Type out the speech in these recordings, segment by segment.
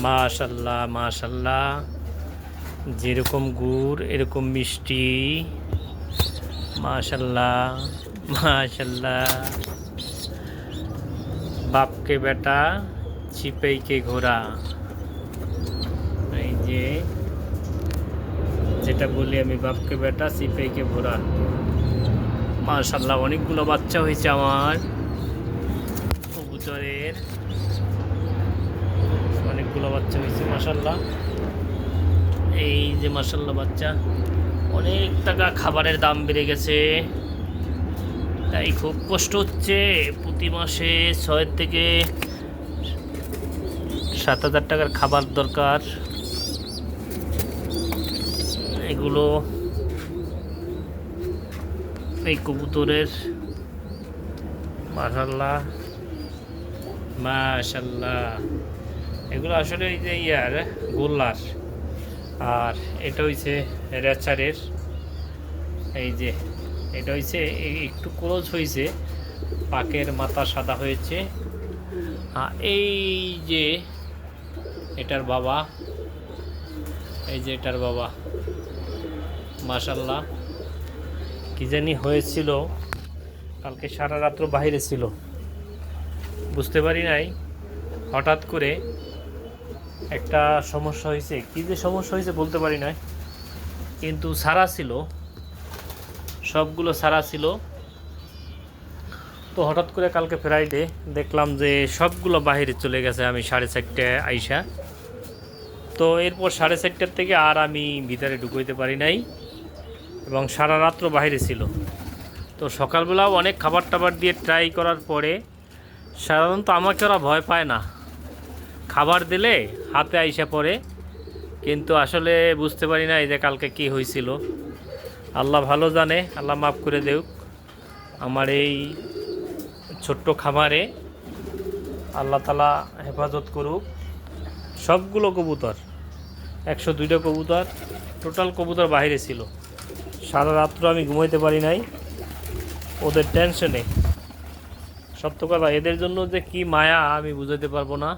মাশাল্লাহ মাশাল্লাহ, যেরকম গুড় এরকম মিষ্টি। মাশাল্লাহ মাশাল্লাহ, বাপকে বেটা ছিপেইকে ঘোড়া। এই যে যেটা বলি আমি, বাপকে বেটা ছিপেইকে ঘোড়া। মাশাল্লাহ, অনেকগুলো বাচ্চা হয়েছে আমার কবুতরের, অনেকগুলো বাচ্চা হয়েছে মাশাল্লাহ। এই যে মাশাল্লাহ বাচ্চা, অনেক টাকা খাবারের দাম বেড়ে গেছে, তাই খুব কষ্ট হচ্ছে। প্রতি মাসে 6 থেকে 7 হাজার টাকার খাবার দরকার। এগুলো এই কবুতরের। মাশাল্লাহ মাশাল্লাহ, এগুলো আসলে এই যে গোল্লার, আর এটা হইছে রেচারের। এই যে এটা হইছে একটু ক্লোজ হয়েছে, পাকের মাথা সাদা হয়েছে। এই যে এটার বাবা, এই যে এটার বাবা। মাশাল্লাহ, কি জানি হয়েছিল, কালকে সারা রাত্র বাইরে ছিল, বুঝতে পারি নাই। হঠাৎ করে একটা সমস্যা হয়েছে, কী যে সমস্যা হয়েছে বলতে পারি নাই, কিন্তু সারা ছিল, সবগুলো সারা ছিল। তো হঠাৎ করে কালকে ফ্রাইডে দেখলাম যে সবগুলো বাইরে চলে গেছে। আমি 4:30টায় আইসা, তো এরপর 4:30টার থেকে আর আমি ভিতরে ঢুকইতে পারি নাই, এবং সারা রাত্র বাইরে ছিল। তো সকালবেলাও অনেক খাবার টাবার দিয়ে ট্রাই করার পরে সাধারণত আমাকে ওরা ভয় পায় না, খাবার দিলে হাতে আইসা পড়ে। কিন্তু আসলে বুঝতে পারি না এই যে কালকে কী হয়েছিল। আল্লাহ ভালো জানে, আল্লাহ মাফ করে দেউক। আমার এই ছোট্ট খামারে আল্লাহ তালা হেফাজত করুক। সবগুলো কবুতর, 102টা কবুতর, টোটাল কবুতর বাইরে ছিল। সারা রাত্র আমি ঘুমাইতে পারি নাই ওদের টেনশনে। সত্য কথা, এদের জন্য যে কি মায়া আমি বুঝাইতে পারবো না,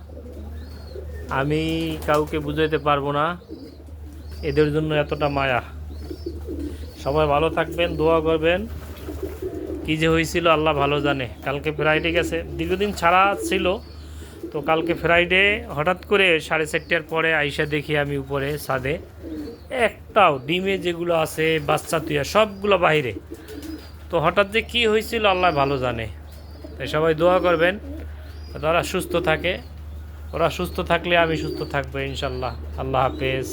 আমি কাউকে বুঝাইতে পারবো না এদের জন্য এতটা মায়া। সবাই ভালো থাকবেন, দোয়া করবেন। কী যে হয়েছিল আল্লাহ ভালো জানে। কালকে ফ্রাইডে গেছে, দীর্ঘদিন ছাড়া ছিল, তো কালকে ফ্রাইডে হঠাৎ করে 4:30টার পরে আইসা দেখি আমি উপরে ছাদে একটাও ডিমে যেগুলো আছে বাচ্চা তুইয়া সবগুলো বাইরে। তো হঠাৎ যে কী হয়েছিল আল্লাহ ভালো জানে। তাই সবাই দোয়া করবেন তারা সুস্থ থাকে, ওরা সুস্থ থাকলে আমি সুস্থ থাকবো ইনশাল্লাহ। আল্লাহ হাফেজ।